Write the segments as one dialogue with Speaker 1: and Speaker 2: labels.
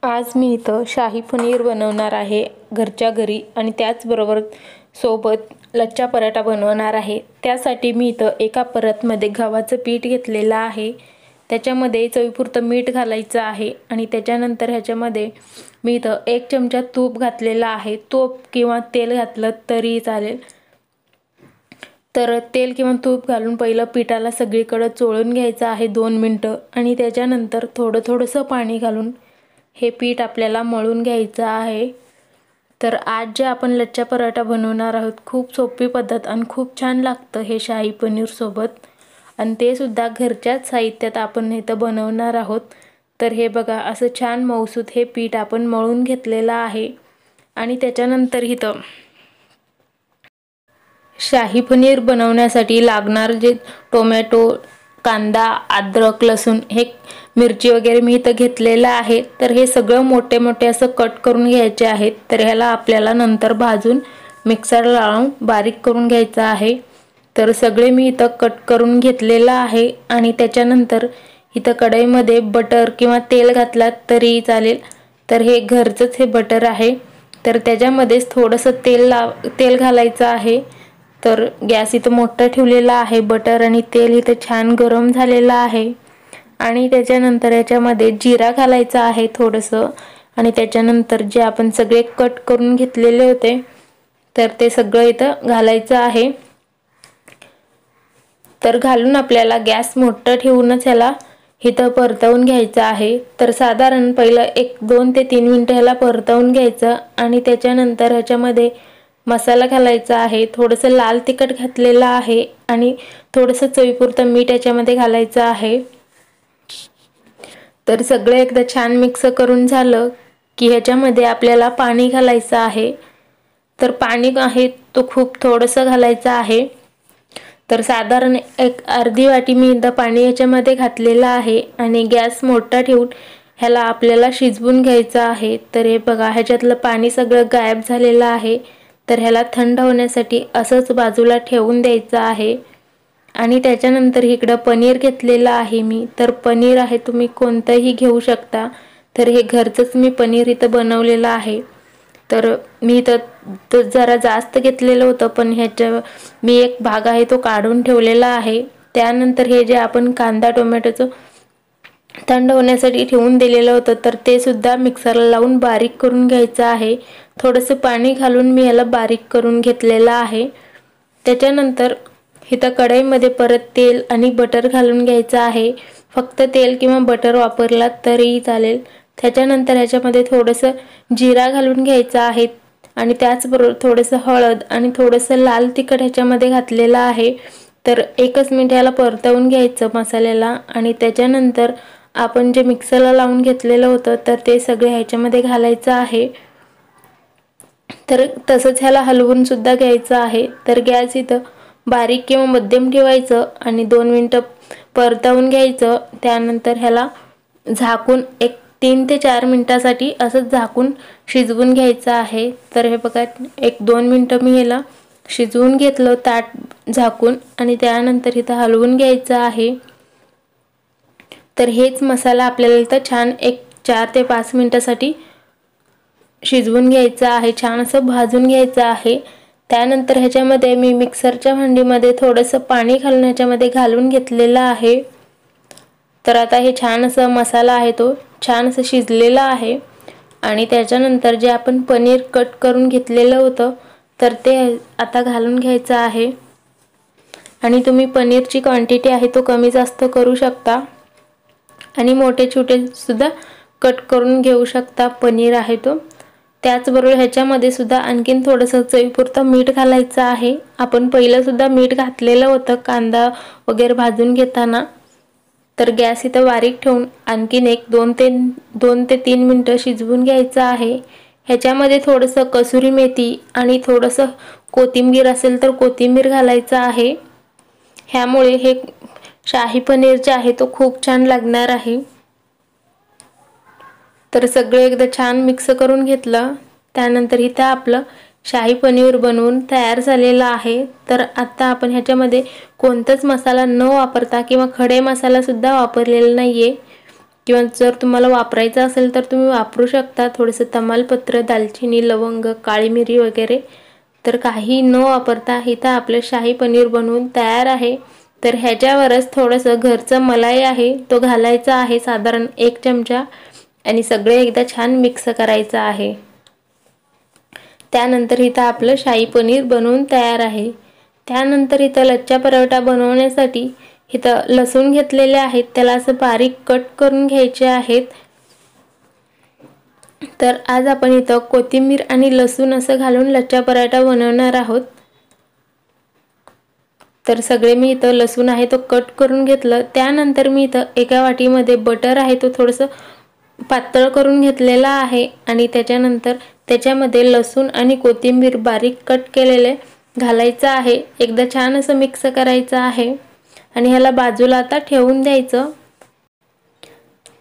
Speaker 1: आज मी इथं शाही पनीर बनवणार आहे घरच्या घरी आणि त्याचबरोबर सोबत लच्छा पराठा बनवणार आहे। त्यासाठी मी इथं एका परातमध्ये गव्हाचं पीठ घेतलेलं आहे। त्याच्यामध्ये चवीपुरतं मीठ घालायचं आहे आणि त्याच्यानंतर ह्याच्यामध्ये मी इथं 1 चमचा तूप घातलेला आहे। तूप किंवा तेल घातलं तरी चालेल। तर तेल किंवा तूप घालून पहिलं पिठाला सगळीकडे चोळून घ्यायचं आहे 2 मिनिटं आणि त्याच्यानंतर थोडंसं पाणी घालून हे पीठ आपल्याला मळून घ्यायचं आहे। तर आज जे आपण लच्छा पराठा बनवणार आहोत, खूप सोपी पद्धत आणि खूप छान लागतं हे शाही पनीर सोबत आणि ते सुद्धा घरच्याच साहित्यात आपण इथं बनवणार आहोत। तर हे बघा असं छान मऊसूत हे पीठ आपण मळून घेतलेलं आहे आणि त्याच्यानंतर इथं शाही पनीर बनवण्यासाठी लागणार जे टोमॅटो, कांदा, अद्रक, लसूण, हे मिरची वगैरे मी इथं घेतलेलं आहे। तर हे सगळं मोठे मोठे असं कट करून घ्यायचे आहेत। तर ह्याला आपल्याला नंतर भाजून मिक्सरला लावून बारीक करून घ्यायचं आहे। तर सगळे मी इथं कट करून घेतलेलं आहे आणि त्याच्यानंतर इथं कढईमध्ये बटर किंवा तेल घातलात तरी चालेल। तर हे घरचंच हे बटर आहे। तर त्याच्यामध्येच थोडंसं तेल घालायचं आहे। तर गॅस इथं मोठा ठेवलेला आहे। बटर आणि तेल इथं छान गरम झालेलं आहे आणि त्याच्यानंतर याच्यामध्ये जिरा घालायचा आहे थोडंसं आणि त्याच्यानंतर जे आपण सगळे कट करून घेतलेले होते तर ते सगळं इथं घालायचं आहे। तर घालून आपल्याला गॅस मोठा ठेवूनच ह्याला इथं परतवून घ्यायचं आहे। तर साधारण पहिलं 2 ते 3 मिनिटं ह्याला परतवून घ्यायचं आणि त्याच्यानंतर ह्याच्यामध्ये मसाला घालायचा आहे। थोडंसं लाल तिखट घातलेलं आहे आणि थोडंसं चवीपुरतं मीठ याच्यामध्ये घालायचं आहे। तर सगळं एकदा छान मिक्स करून झालं की ह्याच्यामध्ये आपल्याला पाणी घालायचं आहे। तर पाणी आहे तो खूप थोडंसं घालायचं आहे। तर साधारण एक अर्धी वाटी मी इथं पाणी याच्यामध्ये घातलेलं आहे आणि गॅस मोठा ठेवून ह्याला आपल्याला शिजवून घ्यायचं आहे। तर हे बघा ह्याच्यातलं पाणी सगळं गायब झालेलं आहे। तर ह्याला थंड होण्यासाठी असंच बाजूला ठेवून द्यायचं आहे आणि त्याच्यानंतर इकडं पनीर घेतलेलं आहे मी। तर पनीर आहे तुम्ही कोणतंही घेऊ शकता। तर हे घरचंच मी पनीर इथं बनवलेलं आहे। तर मी इथं जरा जास्त घेतलेलं होतं पण मी एक भाग आहे तो काढून ठेवलेला आहे। त्यानंतर हे जे आपण कांदा टोमॅटोचं थंड होण्यासाठी ठेवून दिलेलं होतं तर ते सुद्धा मिक्सरला लावून बारीक करून घ्यायचं आहे। थोडंसं पाणी घालून मी याला बारीक करून घेतलेलं आहे। त्याच्यानंतर इथं कढईमध्ये परत तेल आणि बटर घालून घ्यायचं आहे। फक्त तेल किंवा बटर वापरलात तरीही चालेल। त्याच्यानंतर ह्याच्यामध्ये थोडंसं जिरा घालून घ्यायचं आहे आणि त्याचबरोबर थोडंसं हळद आणि थोडंसं लाल तिखट ह्याच्यामध्ये घातलेलं आहे। तर 1 मिनिट याला परतवून घ्यायचं मसाल्याला आणि त्याच्यानंतर आपण जे मिक्सरला लावून घेतलेलं होतं तर ते सगळे ह्याच्यामध्ये घालायचं आहे। तर तसंच ह्याला हलवून सुद्धा घ्यायचं आहे। तर गॅस इथं बारीक किंवा मध्यम ठेवायचं आणि 2 मिनिटं परतवून घ्यायचं। त्यानंतर ह्याला झाकून 3 ते 4 मिनिटासाठी असंच झाकून शिजवून घ्यायचं आहे। तर हे बघा 1-2 मिनिटं मी ह्याला शिजवून घेतलं ताट झाकून आणि त्यानंतर इथं हलवून घ्यायचं आहे। तर हेच मसाला आपल्याला इथं छान 4 ते 5 मिनिटासाठी शिजवून घ्यायचं आहे, छान असं भाजून घ्यायचं आहे। त्यानंतर ह्याच्यामध्ये मी मिक्सरच्या भांडीमध्ये थोडंसं पाणी घालून ह्याच्यामध्ये घालून घेतलेलं आहे। तर आता हे छान असं मसाला आहे तो छान असं शिजलेला आहे आणि त्याच्यानंतर जे आपण पनीर कट करून घेतलेलं होतं तर ते आता घालून घ्यायचं आहे आणि तुम्ही पनीरची क्वांटिटी आहे तो कमी जास्त करू शकता आणि मोठे छोटे सुद्धा कट करून घेऊ शकता पनीर आहे तो। त्याचबरोबर ह्याच्यामध्ये सुद्धा आणखीन थोडंसं चवीपुरतं मीठ घालायचं आहे। आपण पहिलं सुद्धा मीठ घातलेलं होतं कांदा वगैरे भाजून घेताना। तर गॅस इथं बारीक ठेवून आणखीन 2 ते 3 मिनिटं शिजवून घ्यायचं आहे। ह्याच्यामध्ये थोडंसं कसुरी मेथी आणि थोडंसं कोथिंबीर असेल तर कोथिंबीर घालायचं आहे। ह्यामुळे हे शाही पनीर जे आहे तो खूप छान लागणार आहे। तर सगळं एकदा छान मिक्स करून घेतलं। त्यानंतर इथं आपलं शाही पनीर बनवून तयार झालेलं आहे। तर आता आपण ह्याच्यामध्ये कोणताच मसाला न वापरता किंवा खडे मसाला सुद्धा वापरलेला नाहीये। किंवा जर तुम्हाला वापरायचं असेल तर तुम्ही वापरू शकता। थोडंसं तमालपत्र, दालचिनी, लवंग, काळी मिरी वगैरे। तर काही न वापरता इथं आपलं शाही पनीर बनवून तयार आहे। तर ह्याच्यावरच थोडंसं घरचं मलाई आहे तो घालायचा आहे, साधारण 1 चमचा, आणि सगळे एकदा छान मिक्स करायचं आहे। त्यानंतर इथं आपलं शाही पनीर बनवून तयार आहे। त्यानंतर इथं लच्छा पराठा बनवण्यासाठी इथं लसूण घेतलेले आहेत, त्याला असं बारीक कट करून घ्यायचे आहेत। तर आज आपण इथं कोथिंबीर आणि लसूण असं घालून लच्छा पराठा बनवणार आहोत। तर सगळे मी इथं लसूण आहे तो कट करून घेतलं। त्यानंतर मी इथं एका वाटीमध्ये बटर आहे तो थोडंसं पातळ करून घेतलेला आहे, आणि त्याच्यानंतर त्याच्यामध्ये लसूण आणि कोथिंबीर बारीक कट केलेले घालायचं आहे। एकदा छान असं मिक्स करायचं आहे आणि ह्याला बाजूला आता ठेवून द्यायचं।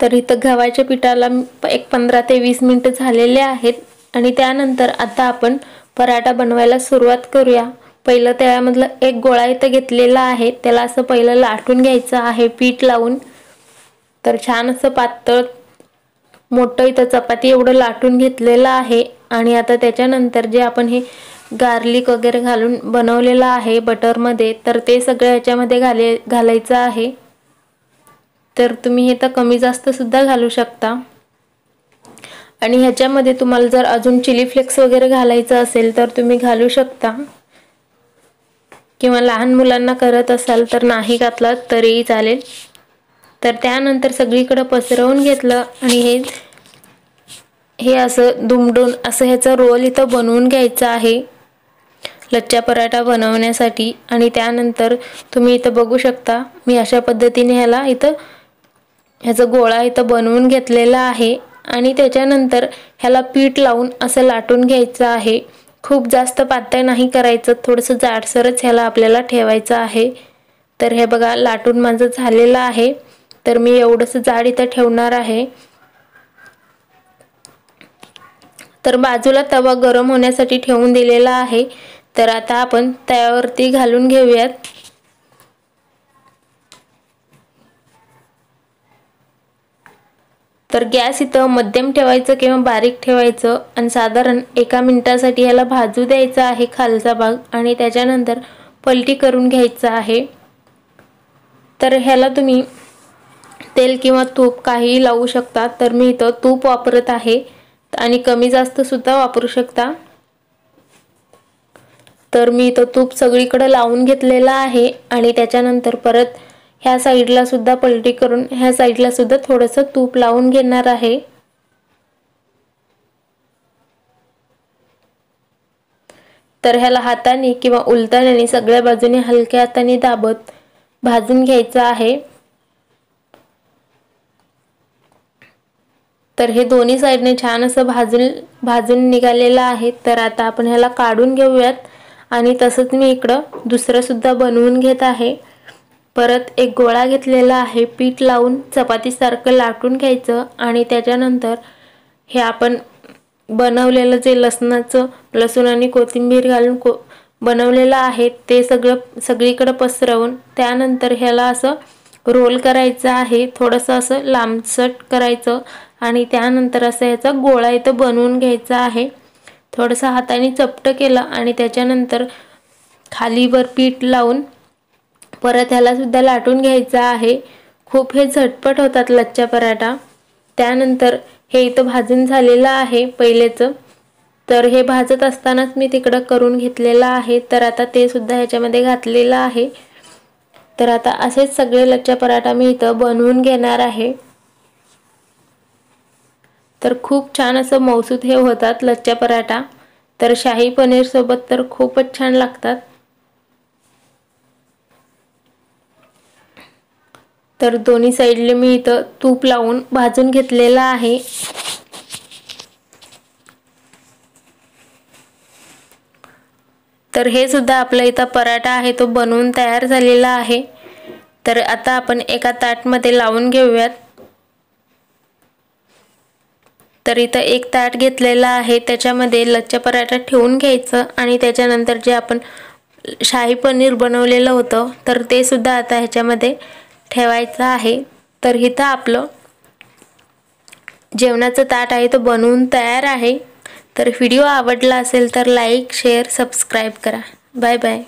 Speaker 1: तर इथं गव्हाच्या पिठाला एक 15 ते 20 मिनिटं झालेले आहेत, आणि त्यानंतर आता आपण पराठा बनवायला सुरुवात करूया। पहिलं त्यामधलं एक गोळा इथं घेतलेला आहे, त्याला असं पहिलं लाटून घ्यायचं आहे पीठ लावून। तर छान असं पातळ मोठं इथं चपाती एवढं लाटून घेतलेलं आहे, आणि आता त्याच्यानंतर जे आपण हे गार्लिक वगैरे घालून बनवलेलं आहे बटरमध्ये, तर ते सगळं ह्याच्यामध्ये घालायचं आहे। तर तुम्ही हे तर कमी जास्त सुद्धा घालू शकता, आणि ह्याच्यामध्ये तुम्हाला जर अजून चिली फ्लेक्स वगैरे घालायचं असेल तर तुम्ही घालू शकता, किंवा लहान मुलांना करत असाल तर नाही घातलं तरीही चालेल। तर त्यानंतर सगळीकडे पसरवून घेतलं, आणि हे असं दुमडून असं ह्याचा रोल इथं बनवून घ्यायचा आहे लच्छा पराठा बनवण्यासाठी। आणि त्यानंतर तुम्ही इथं बघू शकता मी अशा पद्धतीने ह्याचा गोळा इथं बनवून घेतलेला आहे, आणि त्याच्यानंतर ह्याला पीठ लावून असं लाटून घ्यायचं आहे। खूप जास्त पातळ नाही करायचं, थोडंसं जाडसरच ह्याला आपल्याला ठेवायचं आहे। तर हे बघा लाटून माझं झालेलं आहे, तर मी एवढंसं जाड इथं ठेवणार आहे। तर बाजूला तवा गरम होण्यासाठी ठेवून दिलेला आहे। तर आता आपण तव्यावरती घालून घेऊयात। तर गॅस इथं मध्यम ठेवायचं किंवा बारीक ठेवायचं, आणि साधारण 1 मिनिटासाठी ह्याला भाजू द्यायचा आहे खालचा भाग, आणि त्याच्यानंतर पलटी करून घ्यायचं आहे। तर ह्याला तुम्ही तेल किंवा तूप काहीही लावू शकता। तर मी इथं तूप वापरत आहे, आणि कमी जास्त सुद्धा वापरू शकता। तर मी इथं तूप सगळीकडे लावून घेतलेलं आहे, आणि त्याच्यानंतर परत ह्या साईडला सुद्धा पलटी करून ह्या साईडला सुद्धा थोडंसं तूप लावून घेणार आहे। तर ह्याला हाताने किंवा उलटण्याने सगळ्या बाजूने हलक्या हाताने दाबत भाजून घ्यायचं आहे। तर हे दोन्ही साइडने छान असं भाजून निघालेलं आहे। तर आता आपण ह्याला काढून घेऊयात, आणि तसंच मी इकडं दुसरं सुद्धा बनवून घेत आहे। परत एक गोळा घेतलेला आहे, पीठ लावून चपातीसारखं लाटून घ्यायचं, आणि त्याच्यानंतर हे आपण बनवलेलं जे लसूण आणि कोथिंबीर घालून बनवलेलं आहे ते सगळीकडे पसरवून त्यानंतर ह्याला असं रोल करायचं आहे, थोडंसं असं लांबसट करायचं, आणि त्यानंतर असं ह्याचा गोळा इथं बनवून घ्यायचा आहे। थोडंसं हाताने चपटं केलं, आणि त्याच्यानंतर खालीवर पीठ लावून परत ह्याला सुद्धा लाटून घ्यायचं आहे। खूप हे झटपट होतात लच्छा पराठा। त्यानंतर हे इथं भाजून झालेलं आहे पहिलेच, तर हे भाजत असतानाच मी तिकडं करून घेतलेलं आहे। तर आता ते सुद्धा ह्याच्यामध्ये घातलेलं आहे। तर आता असेच सगळे लच्छा पराठा मी इथं बनवून घेणार आहे। तर खूप छान असं मौसूद हे होतात लच्छा पराठा। तर शाही पनीर सोबत तर खूपच छान लागतात। तर दोन्ही साइडले मी इथं तूप लावून भाजून घेतलेलं आहे। तर हे सुद्धा आपला इथं पराठा आहे तो बनवून तयार झालेला आहे। तर आता आपण एका ताटमध्ये लावून घेऊयात। तर इथं एक ताट घेतलेला आहे, त्याच्यामध्ये लच्छा पराठा ठेवून घ्यायचं, आणि त्याच्यानंतर जे आपण शाही पनीर बनवलेलं होतं तर ते सुद्धा आता ह्याच्यामध्ये ठेवायचं आहे। तर इथं आपलं जेवणाचं ताट आहे तो बनवून तयार आहे। तर व्हिडिओ आवडला असेल तर लाईक, शेअर, सबस्क्राईब करा। Bye bye.